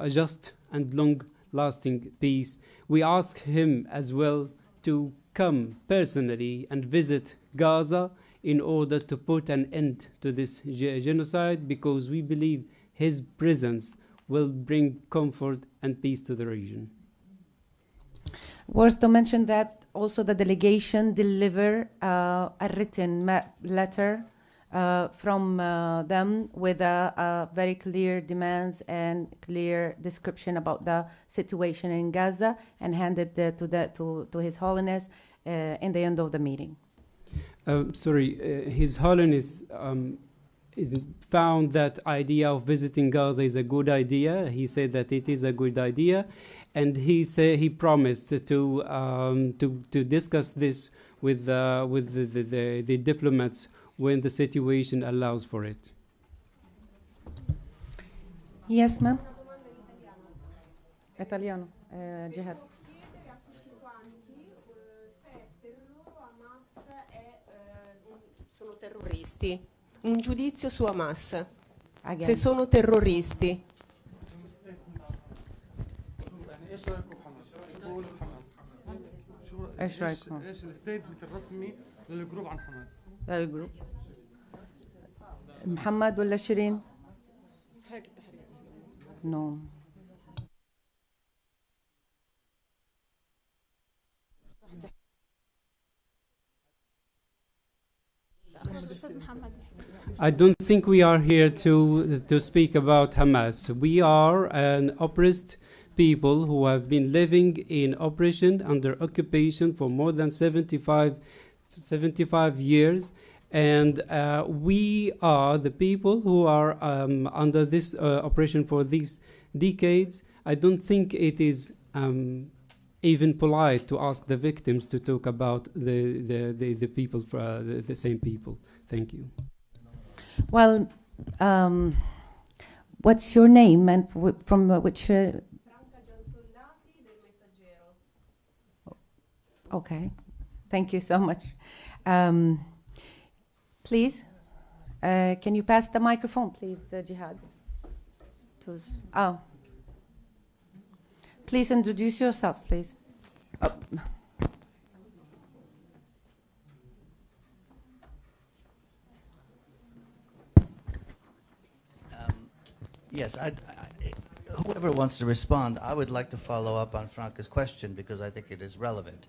just and long-lasting peace. We ask him as well to come personally and visit Gaza in order to put an end to this genocide, because we believe his presence will bring comfort and peace to the region. Worth to mention that also the delegation deliver a written letter from them with a very clear demands and clear description about the situation in Gaza, and handed to His Holiness in the end of the meeting. His Holiness found that idea of visiting Gaza is a good idea. He said that it is a good idea, and he promised to discuss this with the diplomats when the situation allows for it. Yes, ma'am. Italiano, Jihad. Sono terroristi. Un giudizio su Hamas. Again. Se sono terroristi. ايش رايكم؟ ايش الستيتمنت الرسمي للجروب عن حماس؟ الجروب. محمد ولا شيرين؟ حركة التحرير. نو. I don't think we are here to speak about Hamas. We are an oppressed people who have been living in oppression under occupation for more than 75 years, and we are the people who are under this oppression for these decades. I don't think it is even polite to ask the victims to talk about the people, the same people. Thank you. Well, what's your name and from which? Okay, thank you so much. Please, can you pass the microphone, please, Jihad? Please introduce yourself, please. Yes, whoever wants to respond, I would like to follow up on Franca's question because I think it is relevant.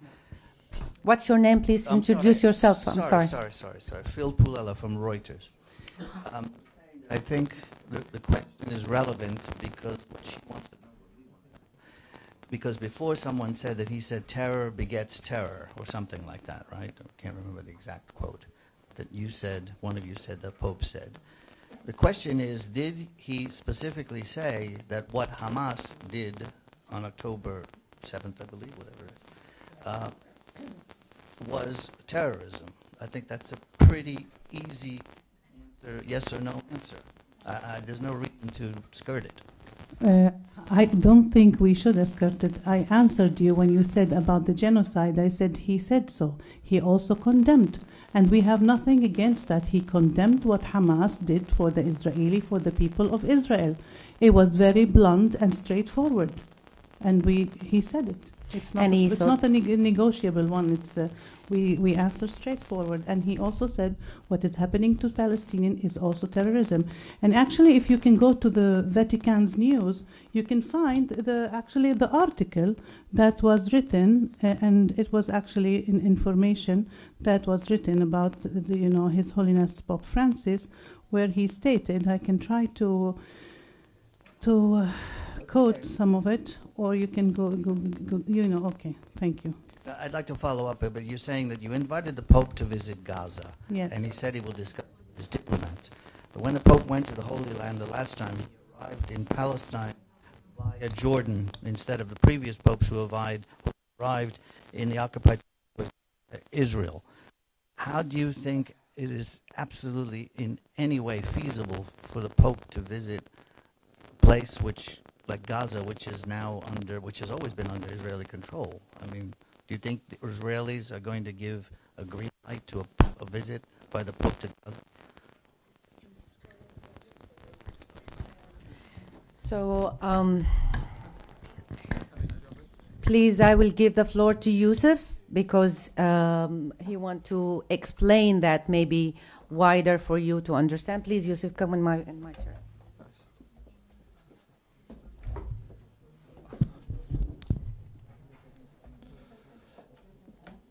What's your name, please? Introduce yourself. I'm sorry. Phil Pulella from Reuters. I think the question is relevant because what she wants to know. Because before someone said that he said terror begets terror or something like that, right? I can't remember the exact quote that you said, one of you said, the Pope said. The question is, did he specifically say that what Hamas did on October 7th, I believe, whatever it is, was terrorism. I think that's a pretty easy answer, yes or no answer. There's no reason to skirt it. I don't think we should escort it. I answered you when you said about the genocide. I said he said so. He also condemned. And we have nothing against that. He condemned what Hamas did for the people of Israel. It was very blunt and straightforward. And he said it. It's not a negotiable one. We answer straightforward. And he also said what is happening to Palestinians is also terrorism. And actually, if you can go to the Vatican's news, you can find the article that was written, and it was actually information that was written about His Holiness Pope Francis, where he stated, I can try to quote some of it, or you can go. Okay, thank you. I'd like to follow up, but you're saying that you invited the Pope to visit Gaza. Yes. And he said he will discuss with his diplomats. But when the Pope went to the Holy Land the last time, he arrived in Palestine via Jordan instead of the previous popes who arrived in the occupied Israel. How do you think it is absolutely in any way feasible for the Pope to visit a place like Gaza, which has always been under Israeli control? I mean, do you think the Israelis are going to give a green light to a visit by the Pope to Gaza? So, please, I will give the floor to Yusuf because he wants to explain that maybe wider for you to understand. Please, Yusuf, come in my chair.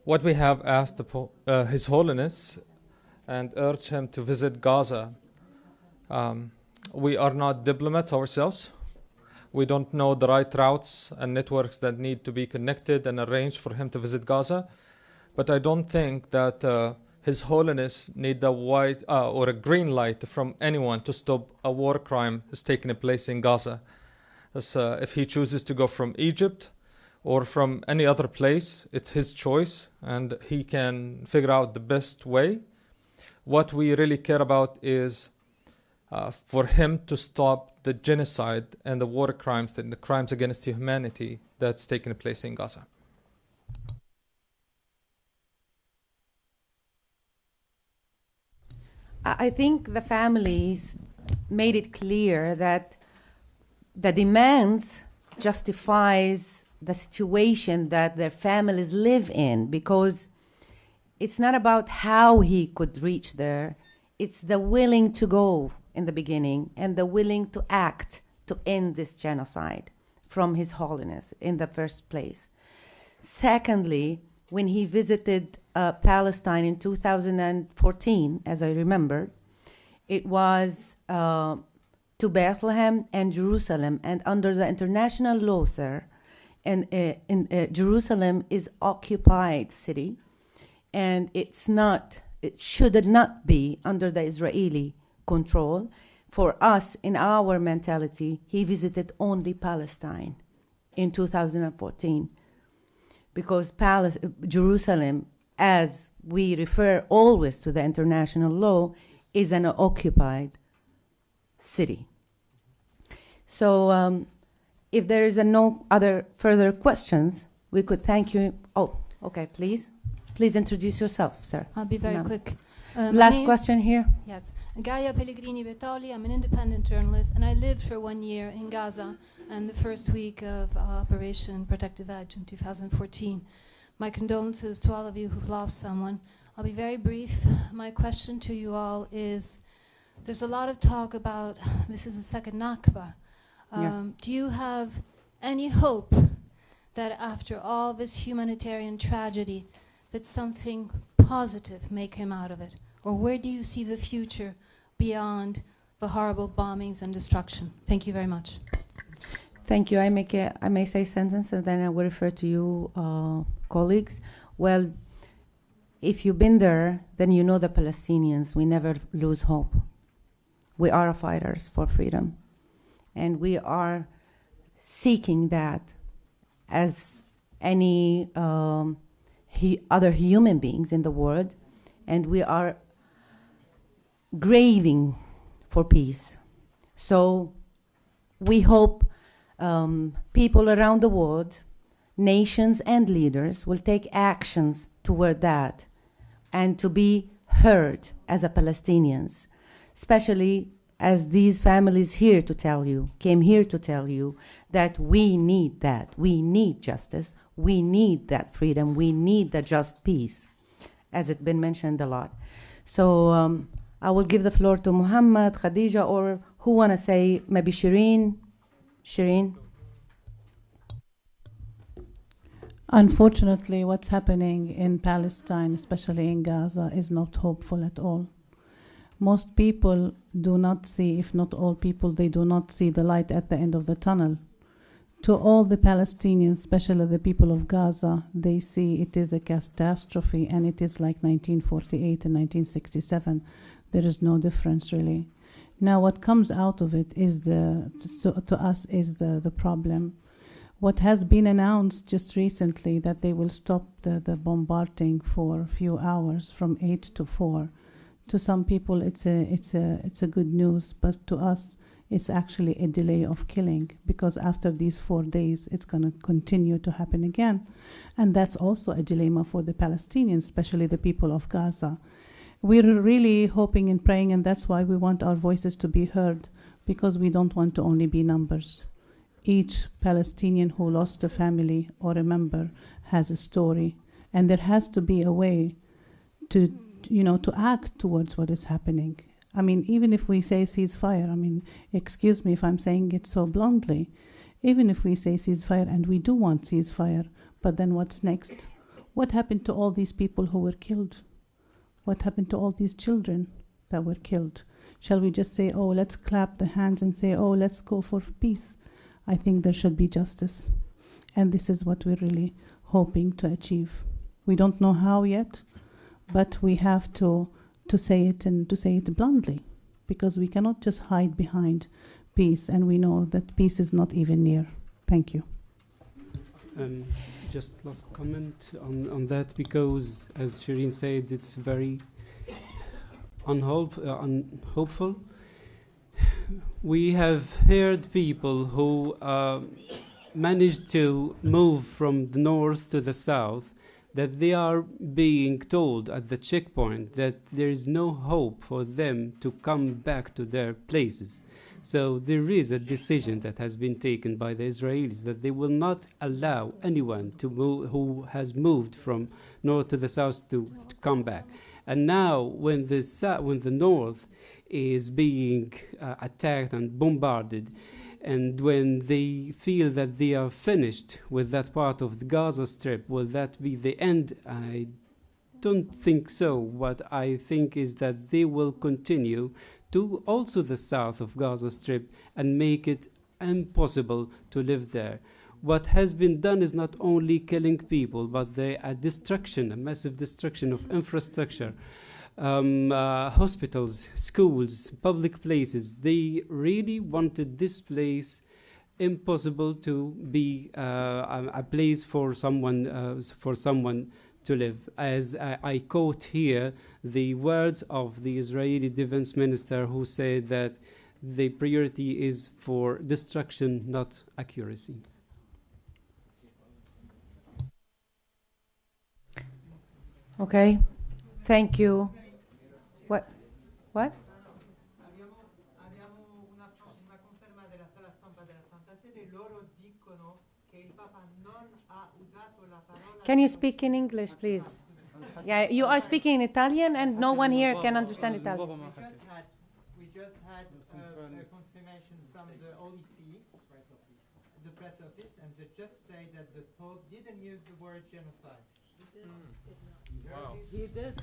What we have asked His Holiness and urged him to visit Gaza. We are not diplomats ourselves. We don't know the right routes and networks that need to be connected and arranged for him to visit Gaza. But I don't think that His Holiness need a white or a green light from anyone to stop a war crime that's taking place in Gaza. If he chooses to go from Egypt or from any other place, it's his choice, and he can figure out the best way. What we really care about is for him to stop the genocide and the war crimes and the crimes against humanity that's taking place in Gaza. I think the families made it clear that the demands justifies the situation that their families live in, because it's not about how he could reach there, it's the willing to go in the beginning and the willing to act to end this genocide from His Holiness in the first place. Secondly, when he visited Palestine in 2014, as I remember, it was to Bethlehem and Jerusalem, and under the international law, sir, and Jerusalem is occupied city, and it should not be under the Israeli control. For us, in our mentality, he visited only Palestine in 2014, because Jerusalem, as we refer always to the international law, is an occupied city. So if there is no other further questions, we could thank you. Oh, okay, please. Please introduce yourself, sir. I'll be very quick. Last question here. Yes. Gaia Pellegrini Betoli. I'm an independent journalist, and I lived for 1 year in Gaza and the first week of Operation Protective Edge in 2014. My condolences to all of you who've lost someone. I'll be very brief. My question to you all is, there's a lot of talk about this is a second Nakba. Do you have any hope that after all this humanitarian tragedy, that something positive may come out of it? Or where do you see the future beyond the horrible bombings and destruction? Thank you very much. Thank you. I may say a sentence, and then I will refer to you, colleagues. Well, if you've been there, then you know the Palestinians. We never lose hope. We are fighters for freedom. And we are seeking that as any other human beings in the world, and we are craving for peace. So we hope people around the world, nations and leaders, will take actions toward that and to be heard as a Palestinians, especially as these families came here to tell you that we need that. We need justice. We need that freedom. We need the just peace, as it's been mentioned a lot. So I will give the floor to Muhammad, Khadija, or who want to say, maybe Shireen? Shireen? Unfortunately, what's happening in Palestine, especially in Gaza, is not hopeful at all. Most people do not see, if not all people, they do not see the light at the end of the tunnel. To all the Palestinians, especially the people of Gaza, they see it is a catastrophe, and it is like 1948 and 1967. There is no difference, really. Now, what comes out of it is to us is the problem. What has been announced just recently, that they will stop the bombarding for a few hours from 8 to 4. To some people, it's a good news, but to us, it's actually a delay of killing, because after these 4 days, it's going to continue to happen again. And that's also a dilemma for the Palestinians, especially the people of Gaza. We're really hoping and praying, and that's why we want our voices to be heard, because we don't want to only be numbers. Each Palestinian who lost a family or a member has a story, and there has to be a way to act towards what is happening. I mean, even if we say ceasefire, I mean, excuse me if I'm saying it so bluntly, even if we say ceasefire, and we do want ceasefire, but then what's next? What happened to all these people who were killed? What happened to all these children that were killed? Shall we just say, oh, let's clap the hands and say, oh, let's go for peace? I think there should be justice. And this is what we're really hoping to achieve. We don't know how yet, but we have to say it, and to say it bluntly, because we cannot just hide behind peace, and we know that peace is not even near. Thank you. Just last comment on that, because as Shireen said, it's very unhopeful. We have heard people who managed to move from the north to the south, that they are being told at the checkpoint that there is no hope for them to come back to their places. So there is a decision that has been taken by the Israelis that they will not allow anyone to move, who has moved from north to the south to come back. And now when the north is being attacked and bombarded, and when they feel that they are finished with that part of the Gaza Strip, will that be the end? I don't think so. What I think is that they will continue to also the south of Gaza Strip and make it impossible to live there. What has been done is not only killing people, but a massive destruction of infrastructure. Hospitals, schools, public places. They really wanted this place impossible to be a place for someone to live. As I quote here the words of the Israeli defense minister, who said that the priority is for destruction, not accuracy. Okay, thank you. What? Abbiamo una conferma della sala stampa della Santa Sede. Loro dicono che il Papa non ha usato la parola. Can you speak in English, please? Yeah, you are speaking in Italian, and no one here can understand Italian. We just had a confirmation from the OEC, the press office, and they just say that the Pope didn't use the word genocide. Wow. He did.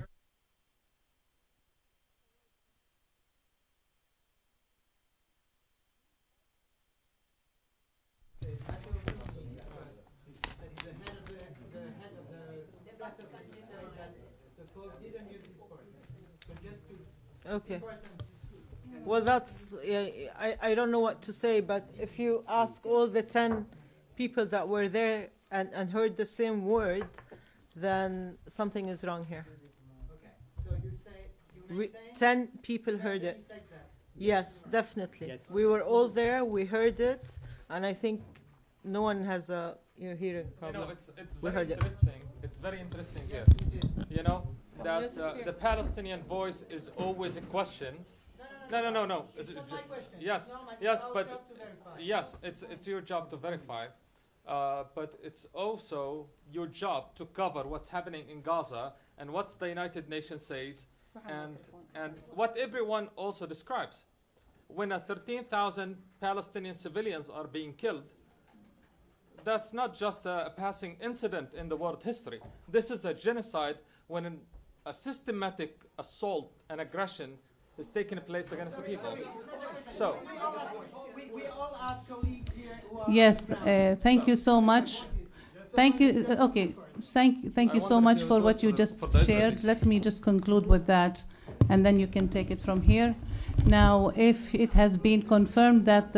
Okay. Well, that's, I don't know what to say, but if you ask all the 10 people that were there and heard the same word, then something is wrong here. We, 10 people heard it. Yes, definitely. Yes. We were all there, we heard it, and I think no one has a hearing problem. It's we very heard it. interesting. It's very interesting here. You know, that the Palestinian voice is always questioned. No. Yes, yes, but yes, it's your job to verify. But it's also your job to cover what's happening in Gaza and what the United Nations says and what everyone also describes. When 13,000 Palestinian civilians are being killed, that's not just a passing incident in the world history. This is a genocide when a systematic assault and aggression is taking place against the people. So, we all have colleagues here who are Yes, thank you so much. Thank you. Okay, thank you so much for what you just shared. Let me just conclude with that, and then you can take it from here. Now, if it has been confirmed that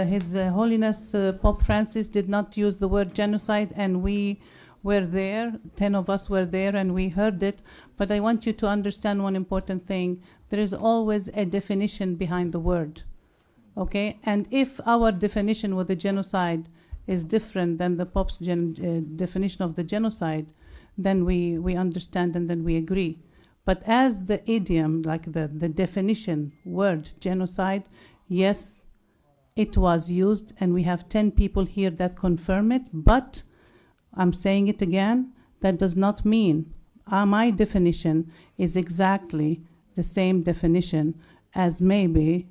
His Holiness Pope Francis did not use the word genocide, and we were there, 10 of us were there, and we heard it, but I want you to understand one important thing. There is always a definition behind the word, okay? And if our definition with the genocide is different than the Pope's definition of the genocide, then we understand and then we agree. But as the idiom, like the definition word genocide, yes, it was used, and we have 10 people here that confirm it, but I'm saying it again, that does not mean my definition is exactly the same definition as maybe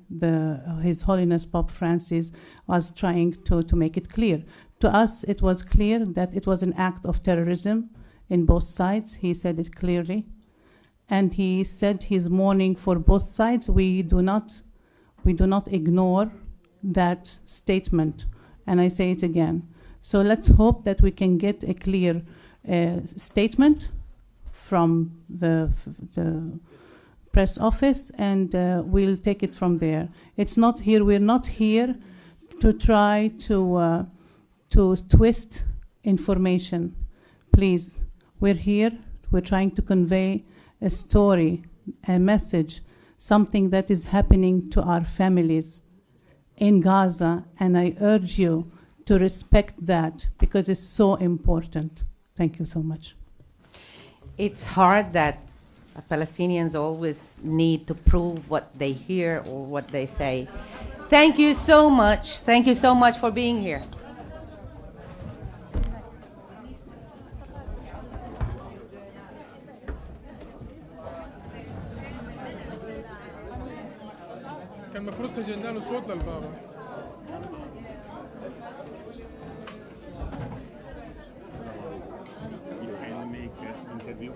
His Holiness Pope Francis was trying to make it clear. To us, it was clear that it was an act of terrorism in both sides. He said it clearly. And he said he's mourning for both sides. We do not ignore that statement. And I say it again. So let's hope that we can get a clear statement from the press office, and we'll take it from there. It's not here. We're not here to try to twist information. Please, we're here. We're trying to convey a story, a message, something that is happening to our families in Gaza, and I urge you to respect that because it's so important. Thank you so much. It's hard that Palestinians always need to prove what they hear or what they say. Thank you so much. Thank you so much for being here. كان المفروض سجلنا له صوت للبابا. You can make interview.